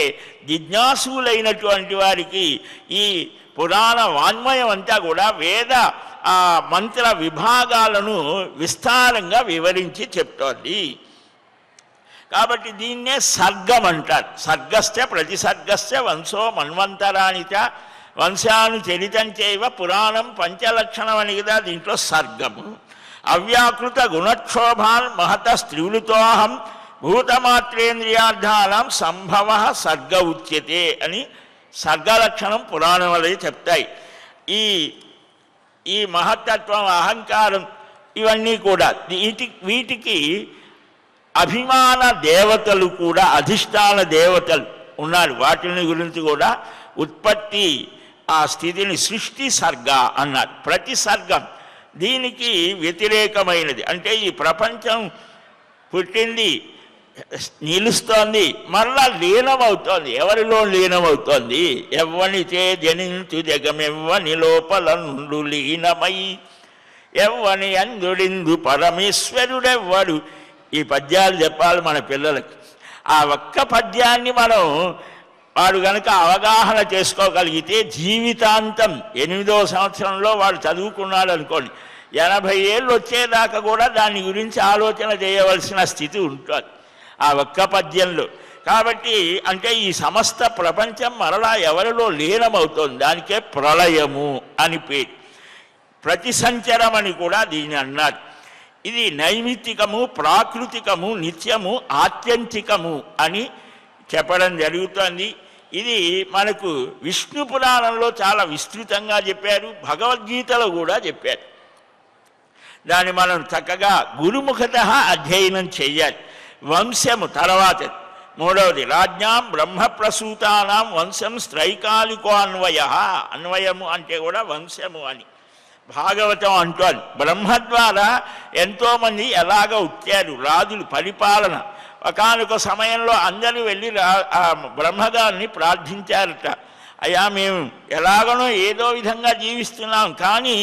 జిజ్ఞాసులైనటువంటి వారికి ఈ పురాణ వాన్మయం అంతా కూడా వేద మంత్ర విభాగాలను విస్తారంగా వివరించి చెప్తోంది. కాబట్టి దీన్నే సర్గం అంటారు. సర్గస్య ప్రతిసర్గస్య వంశో మన్వంతరానిచ వంశానుచరితంచైవ పురాణం పంచలక్షణం అని కదా దీంట్లో సర్గము. అవ్యాకృత గుణక్షోభాన్ మహత స్త్రీవృతోహం భూతమాత్రేంద్రియార్థానం సంభవ సర్గ ఉచ్యతే అని సర్గలక్షణం పురాణం వల్ల చెప్తాయి. ఈ మహత్తత్వం, అహంకారం ఇవన్నీ కూడా వీటికి అభిమాన దేవతలు కూడా, అధిష్టాన దేవతలు ఉన్నారు. వాటిని గురించి కూడా ఉత్పత్తి, ఆ స్థితిని సృష్టి సర్గ అన్నారు. ప్రతి సర్గం దీనికి వ్యతిరేకమైనది. అంటే ఈ ప్రపంచం పుట్టింది, నిలుస్తోంది, మళ్ళా లీనమవుతోంది. ఎవరిలో లీనమవుతోంది? ఎవ్వనిచే జనించు జగమెవ్వని లోపల నుండు లీనమై. ఎవ్వని అందుడిందు పరమేశ్వరుడెవ్వడు. ఈ పద్యాలు చెప్పాలి మన పిల్లలకి. ఆ ఒక్క పద్యాన్ని మనం వాడు కనుక అవగాహన చేసుకోగలిగితే జీవితాంతం 8వ సంవత్సరంలో వాడు చదువుకున్నాడు అనుకోండి, 80 ఏళ్ళు వచ్చేదాకా కూడా దాని గురించి ఆలోచన చేయవలసిన స్థితి ఉంటుంది ఆ ఒక్క పద్యంలో. కాబట్టి అంటే ఈ సమస్త ప్రపంచం మరలా ఎవరిలో లీనమవుతోంది. దానికే ప్రళయము అని పేరు. ప్రతిసంచరం అని కూడా దీన్ని అన్నారు. ఇది నైమిత్తికము, ప్రాకృతికము, నిత్యము, ఆత్యంతికము అని చెప్పడం జరుగుతోంది. ఇది మనకు విష్ణు పురాణంలో చాలా విస్తృతంగా చెప్పారు, భగవద్గీతలో కూడా చెప్పారు. దాన్ని మనం చక్కగా గురుముఖతః అధ్యయనం చేయాలి. వంశము తర్వాత 3వది రాజ్ఞాం బ్రహ్మప్రసూతానాం వంశం స్త్రైకాలికో అన్వయ. అన్వయము అంటే కూడా వంశము అని భాగవతం అంటోంది. బ్రహ్మ ద్వారా ఎంతోమంది ఎలాగ ఉట్టారు రాజులు, పరిపాలన. ఒకానొక సమయంలో అందరూ వెళ్ళి బ్రహ్మగారిని ప్రార్థించారట, అయ్యా మేము ఎలాగనో ఏదో విధంగా జీవిస్తున్నాం, కానీ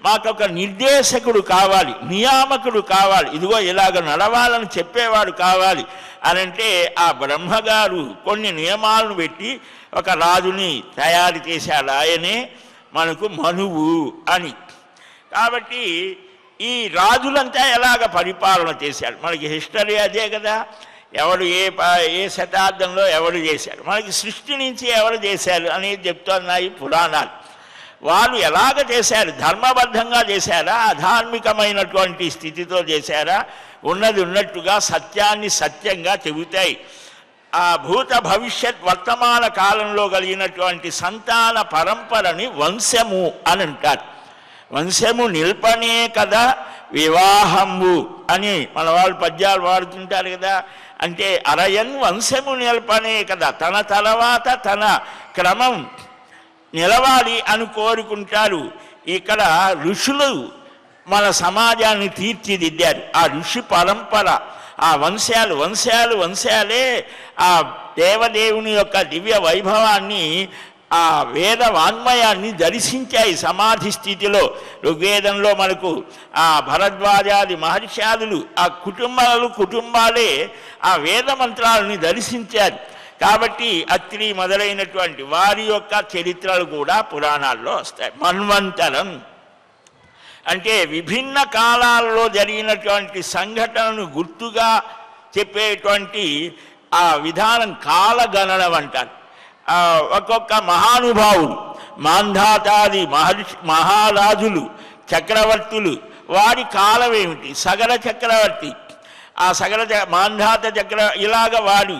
మాకొక నిర్దేశకుడు కావాలి, నియామకుడు కావాలి, ఇదిగో ఇలాగ నడవాలని చెప్పేవాడు కావాలి అని అంటే ఆ బ్రహ్మగారు కొన్ని నియమాలను పెట్టి ఒక రాజుని తయారు చేశాడు. ఆయనే మనకు మనువు అని. కాబట్టి ఈ రాజులంతా ఎలాగ పరిపాలన చేశాడు మనకి హిస్టరీ అదే కదా. ఎవరు ఏ శతాబ్దంలో ఎవరు చేశారు, మనకి సృష్టి నుంచి ఎవరు చేశారు అనేది చెప్తున్నాయి పురాణాలు. వాళ్ళు ఎలాగ చేశారు, ధర్మబద్ధంగా చేశారా, అధార్మికమైనటువంటి స్థితితో చేశారా, ఉన్నది ఉన్నట్టుగా సత్యాన్ని సత్యంగా చెబుతాయి. ఆ భూత భవిష్యత్ వర్తమాన కాలంలో కలిగినటువంటి సంతాన పరంపరని వంశము అని అంటారు. వంశము నిల్పనే కదా వివాహము అని మన వాళ్ళు పద్యాలు వాడుతుంటారు కదా. అంటే అరయన్ వంశము నిల్పనే కదా, తన తర్వాత తన క్రమం నిలవాలి అని కోరుకుంటారు. ఇక్కడ ఋషులు మన సమాజాన్ని తీర్చిదిద్దారు. ఆ ఋషి పరంపర, ఆ వంశాలు వంశాలు వంశాలే ఆ దేవదేవుని యొక్క దివ్య వైభవాన్ని, ఆ వేద వాన్మయాన్ని దర్శించాయి సమాధి స్థితిలో. ఋగ్వేదంలో మనకు ఆ భరద్వాజాది మహర్షాదులు ఆ కుటుంబాలే ఆ వేద మంత్రాలని దర్శించారు. కాబట్టి అత్రి మొదలైనటువంటి వారి యొక్క చరిత్రలు కూడా పురాణాల్లో వస్తాయి. మన్వంతరం అంటే విభిన్న కాలాల్లో జరిగినటువంటి సంఘటనను గుర్తుగా చెప్పేటువంటి ఆ విధానం కాలగణనం అంటారు. ఒక్కొక్క మహానుభావులు, మాంధాతాది మహారాజులు, చక్రవర్తులు, వారి కాలం ఏమిటి, సగర చక్రవర్తి, ఆ మాంధాత ఇలాగ వాడు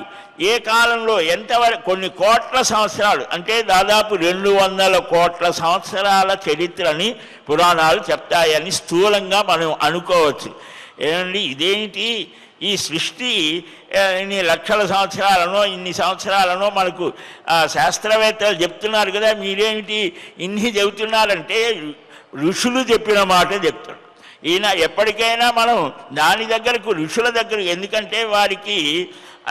ఏ కాలంలో ఎంతవరకు, కొన్ని కోట్ల సంవత్సరాలు అంటే దాదాపు 200 కోట్ల సంవత్సరాల చరిత్రని పురాణాలు చెప్తాయని స్థూలంగా మనం అనుకోవచ్చు. ఏమండి ఇదేంటి, ఈ సృష్టి ఇన్ని లక్షల సంవత్సరాలనో ఇన్ని సంవత్సరాలనో మనకు శాస్త్రవేత్తలు చెప్తున్నారు కదా, మీరేమిటి ఇన్ని చెబుతున్నారంటే ఋషులు చెప్పిన మాట చెప్తున్నారు. ఈయన ఎప్పటికైనా మనం దాని దగ్గరకు, ఋషుల దగ్గరకు, ఎందుకంటే వారికి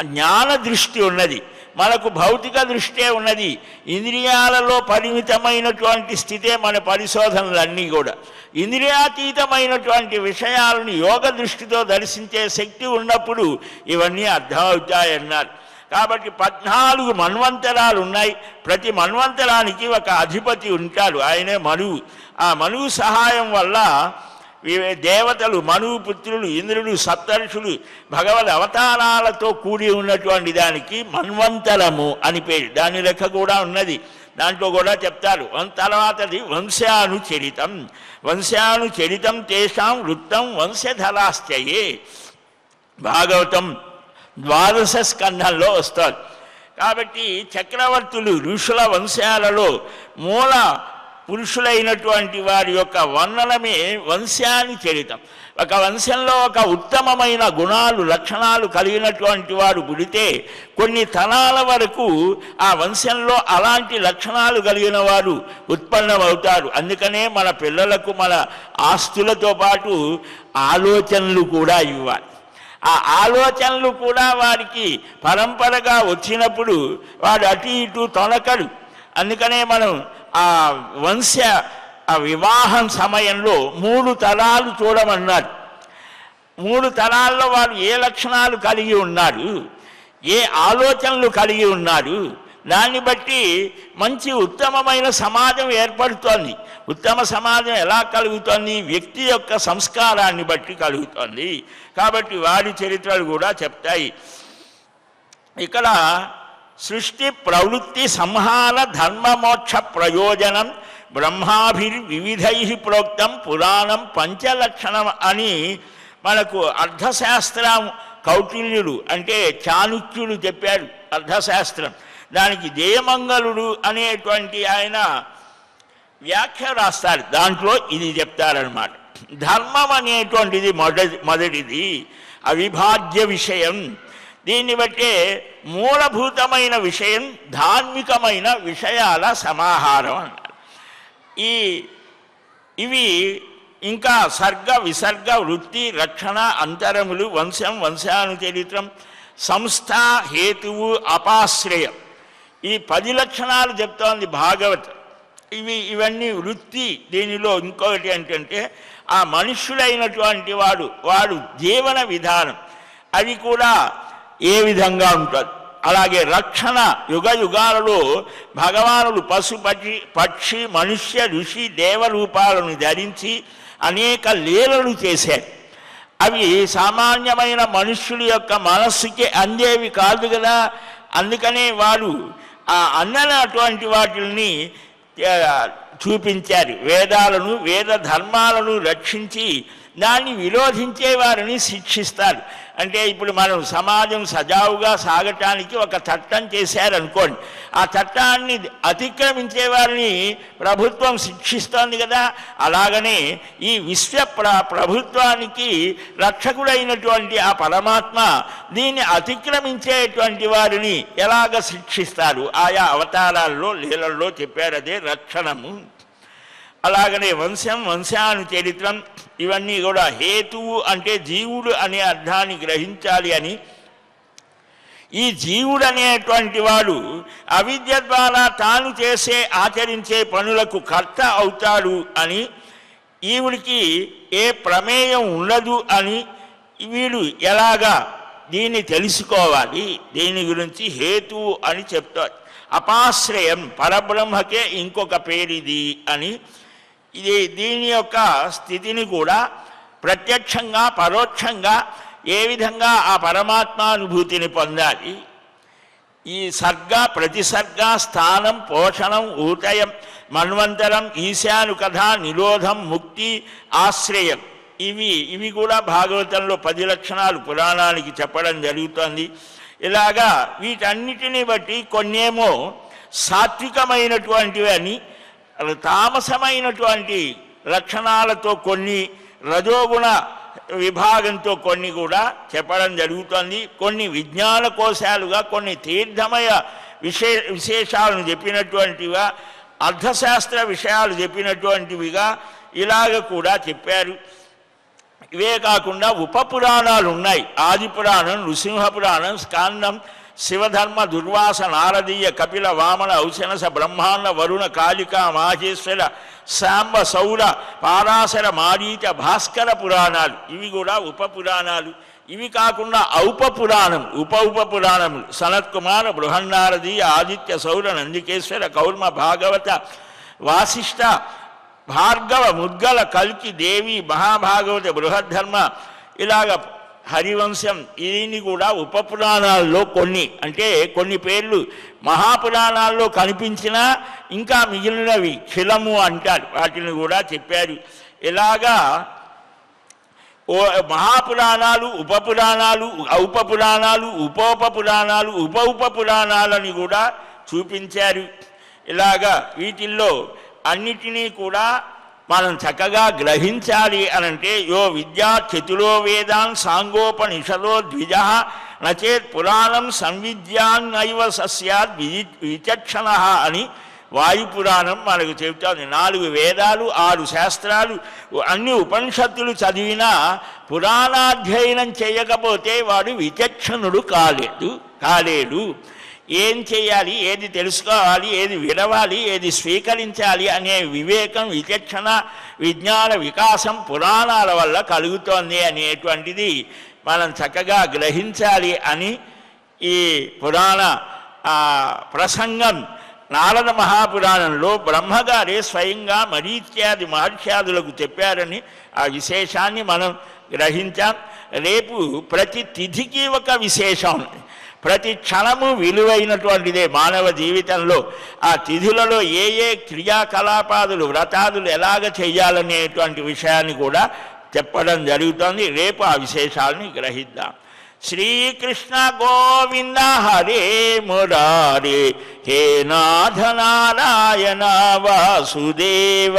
జ్ఞాన దృష్టి ఉన్నది, మనకు భౌతిక దృష్టే ఉన్నది. ఇంద్రియాలలో పరిమితమైనటువంటి స్థితే మన పరిశోధనలన్నీ కూడా. ఇంద్రియాతీతమైనటువంటి విషయాలను యోగ దృష్టితో దర్శించే శక్తి ఉన్నప్పుడు ఇవన్నీ అర్థమవుతాయన్నారు. కాబట్టి 14 మన్వంతరాలు ఉన్నాయి. ప్రతి మన్వంతరానికి ఒక అధిపతి ఉంటాడు, ఆయనే మనువు. ఆ మనువు సహాయం వల్ల దేవతలు, మనువు పుత్రులు, ఇంద్రుడు, సప్తర్షులు, భగవద్ అవతారాలతో కూడి ఉన్నటువంటి దానికి మన్వంతరము అని పేరు. దాని లెక్క కూడా ఉన్నది, దాంట్లో కూడా చెప్తారు. తర్వాతది వంశానుచరితం. వంశానుచరితం తేషాం వృత్తం వంశధరాశ్చయే. భాగవతం 12వ స్కంధంలో వస్తారు. కాబట్టి చక్రవర్తులు, ఋషుల వంశాలలో మూల పురుషులైనటువంటి వారి యొక్క వర్ణనమే వంశానుచరితం. ఒక వంశంలో ఒక ఉత్తమమైన గుణాలు, లక్షణాలు కలిగినటువంటి వారు పుడితే కొన్ని తరాల వరకు ఆ వంశంలో అలాంటి లక్షణాలు కలిగిన వారు ఉత్పన్నమవుతారు. అందుకనే మన పిల్లలకు మన ఆస్తులతో పాటు ఆలోచనలు కూడా ఇవ్వాలి. ఆ ఆలోచనలు కూడా వారికి పరంపరగా వచ్చినప్పుడు వాడు అటు ఇటు తొణకడు. అందుకనే మనం ఆ వంశ ఆ వివాహం సమయంలో 3 తరాలు చూడమన్నారు. 3 తరాల్లో వారు ఏ లక్షణాలు కలిగి ఉన్నారు, ఏ ఆలోచనలు కలిగి ఉన్నారు, దాన్ని బట్టి మంచి ఉత్తమమైన సమాజం ఏర్పడుతోంది. ఉత్తమ సమాజం ఎలా కలుగుతోంది? వ్యక్తి యొక్క సంస్కారాన్ని బట్టి కలుగుతోంది. కాబట్టి వారి చరిత్రలు కూడా చెప్తాయి. ఇక్కడ సృష్టి ప్రవృత్తి సంహార ధర్మమోక్ష ప్రయోజనం బ్రహ్మాభిర్వివిధై ప్రోక్తం పురాణం పంచలక్షణం అని మనకు అర్థశాస్త్రం కౌటిల్యుడు అంటే చాణుక్యుడు చెప్పాడు అర్థశాస్త్రం. దానికి జయమంగళుడు అనేటువంటి ఆయన వ్యాఖ్య రాస్తారు. దాంట్లో ఇది చెప్తారనమాట. ధర్మం అనేటువంటిది మొదటిది అవిభాజ్య విషయం. దీన్ని బట్టే మూలభూతమైన విషయం ధార్మికమైన విషయాల సమాహారం అన్నారు. ఇవి ఇంకా సర్గ విసర్గ వృత్తి రక్షణ అంతరములు వంశం వంశానుచరిత్రం సంస్థ హేతువు అపాశ్రయం ఈ 10 లక్షణాలు చెప్తోంది భాగవతం. ఇవన్నీ వృత్తి. దీనిలో ఇంకొకటి ఏంటంటే ఆ మనుష్యుడైనటువంటి వాడు జీవన విధానం అది కూడా ఏ విధంగా ఉంటుంది. అలాగే రక్షణ యుగ యుగాలలో భగవానుడు పశు పక్షి మనుష్య ఋషి దేవరూపాలను ధరించి అనేక లీలలు చేశారు. అవి సామాన్యమైన మనుష్యుడి యొక్క మనస్సుకి అందేవి కాదు కదా. అందుకనే వారు ఆ అన్నటువంటి వాటిని చూపించారు. వేదాలను వేద ధర్మాలను రక్షించి దాన్ని విరోధించే వారిని శిక్షిస్తారు. అంటే ఇప్పుడు మనం సమాజం సజావుగా సాగటానికి ఒక చట్టం చేశారనుకోండి, ఆ చట్టాన్ని అతిక్రమించే వారిని ప్రభుత్వం శిక్షిస్తోంది కదా. అలాగనే ఈ విశ్వ ప్రభుత్వానికి రక్షకుడైనటువంటి ఆ పరమాత్మ దీన్ని అతిక్రమించేటువంటి వారిని ఎలాగ శిక్షిస్తారు ఆయా అవతారాల్లో లీలల్లో చెప్పారు. అదే రక్షణము. అలాగనే వంశం వంశానుచరిత్రం ఇవన్నీ కూడా హేతువు అంటే జీవుడు అనే అర్థాన్ని గ్రహించాలి అని. ఈ జీవుడు అనేటువంటి వాడు అవిద్య ద్వారా తాను ఆచరించే పనులకు కర్త అవుతాడు అని, ఈవుడికి ఏ ప్రమేయం ఉండదు అని వీడు ఎలాగా దీన్ని తెలుసుకోవాలి, దీని గురించి హేతువు అని చెప్తాడు. అపాశ్రయం పరబ్రహ్మకే ఇంకొక పేరిది అని. దీని యొక్క స్థితిని కూడా ప్రత్యక్షంగా పరోక్షంగా ఏ విధంగా ఆ పరమాత్మానుభూతిని పొందాలి. ఈ సర్గ ప్రతిసర్గ స్థానం పోషణం ఊతయం మన్వంతరం ఈశాను కథ నిరోధం ముక్తి ఆశ్రయం ఇవి కూడా భాగవతంలో 10 లక్షణాలు పురాణానికి చెప్పడం జరుగుతుంది. ఇలాగా వీటన్నిటిని బట్టి కొన్నేమో సాత్వికమైనటువంటివి అని, తామసమైనటువంటి లక్షణాలతో కొన్ని, రజోగుణ విభాగంతో కొన్ని కూడా చెప్పడం జరుగుతుంది. కొన్ని విజ్ఞాన కోశాలుగా కొన్ని తీర్థమయ విశేషాలను చెప్పినటువంటివిగా, అర్థశాస్త్ర విషయాలు చెప్పినటువంటివిగా ఇలాగ కూడా చెప్పారు. ఇవే కాకుండా ఉపపురాణాలు ఉన్నాయి. ఆదిపురాణం, నృసింహపురాణం, స్కాందం, శివధర్మ దుర్వాస నారదీయ కపిల వామన ఔశనస బ్రహ్మాండ వరుణ కాళికా మాహేశ్వర శాంబ సౌర పారాశర మారీచ భాస్కర పురాణాలు ఇవి కూడా ఉపపురాణాలు. ఇవి కాకుండా ఔపపురాణం ఉపపురాణములు సనత్కుమార బృహన్నారదీయ ఆదిత్య సౌర నందికేశ్వర కౌర్మ భాగవత వాసిష్ఠ భార్గవ ముద్గల కల్కి దేవి మహాభాగవత బృహద్ధర్మ ఇలాగ హరివంశం దీన్ని కూడా ఉపపురాణాల్లో కొన్ని, అంటే కొన్ని పేర్లు మహాపురాణాల్లో కనిపించినా ఇంకా మిగిలినవి ఖిలము అంటారు, వాటిని కూడా చెప్పారు. ఇలాగా మహాపురాణాలు ఉపపురాణాలు ఔపపురాణాలు ఉపోపపురాణాలు ఉపపురాణాలని కూడా చూపించారు. ఇలాగా వీటిల్లో అన్నిటినీ కూడా మనం చక్కగా గ్రహించాలి అనంటే యో విద్యా చతులో వేదాన్ సాంగోపనిషదో ద్విజ నచేత్ పురాణం సంవిద్యాన్నైవ సస్యాద్ విచక్షణ అని వాయుపురాణం మనకు చెబుతుంది. 4 వేదాలు 6 శాస్త్రాలు అన్ని ఉపనిషత్తులు చదివినా పురాణాధ్యయనం చేయకపోతే వాడు విచక్షణుడు కాలేడు. ఏం చేయాలి, ఏది తెలుసుకోవాలి, ఏది వినవాలి, ఏది స్వీకరించాలి అనే వివేకం, విచక్షణ, విజ్ఞాన వికాసం పురాణాల వల్ల కలుగుతోంది అనేటువంటిది మనం చక్కగా గ్రహించాలి అని ఈ పురాణ ప్రసంగం నారద మహాపురాణంలో బ్రహ్మగారే స్వయంగా మరీత్యాది మహర్ష్యాదులకు చెప్పారని ఆ విశేషాన్ని మనం గ్రహించాం. రేపు ప్రతి తిథికి ఒక విశేషం, ప్రతి క్షణము విలువైనటువంటిదే మానవ జీవితంలో. ఆ తిథులలో ఏ ఏ క్రియాకలాపాదులు వ్రతాదులు ఎలాగ చేయాలనేటువంటి విషయాన్ని కూడా చెప్పడం జరుగుతుంది. రేపు ఆ విశేషాలని గ్రహిద్దాం. శ్రీకృష్ణ గోవింద హరే మురారే హే నాథ నారాయణ వాసుదేవ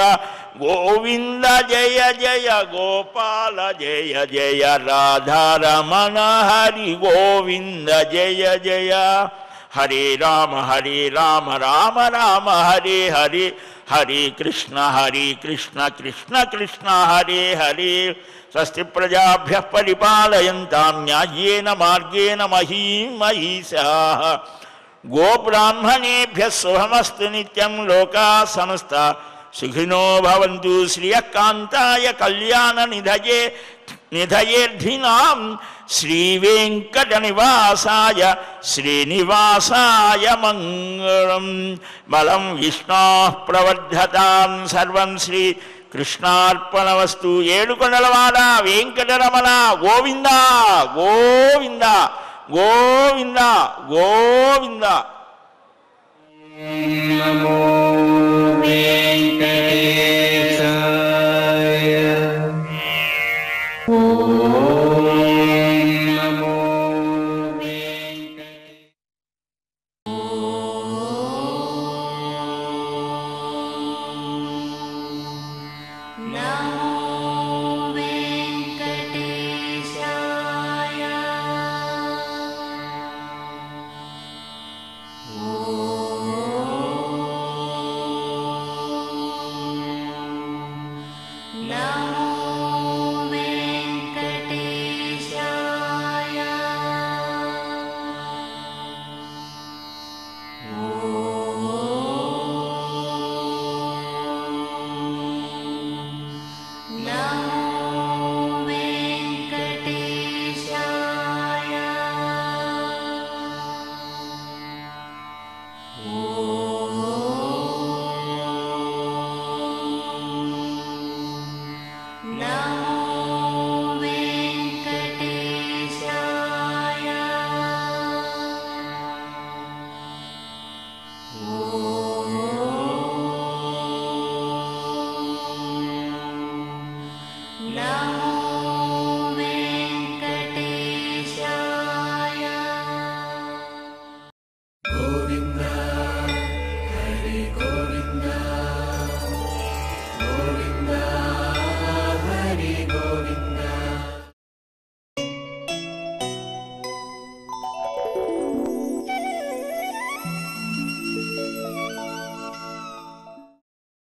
గోవింద జయ జయ గోపాల జయ జయ రాధారమణ హరి గోవింద జయ జయ. హరే రామ రామ రామ హరే హరే, హరే కృష్ణ కృష్ణ కృష్ణ హరే హరే. స్వస్తి ప్రజాభ్య పరిపాలయంతాం న్యాయేన మార్గేణ మహీం మహీషాః. గోబ్రాహ్మణేభ్యः శుభమస్తు నిత్యం. లోకాः సమస్తా సుఖినో భవంతు. శ్రియకాంతాయ కళ్యాణ నిధయేర్ధినాం శ్రీవేంకట నివాసాయ శ్రీనివాసాయ మంగళం. బలం విష్ణోః ప్రవర్ధతాం సర్వం శ్రీ కృష్ణార్పణమస్తు. ఏడుకొండలవాడ వెంకటరమణ గోవింద గోవింద గోవింద గోవింద. నమో వెంకటేశాయ. నమో No.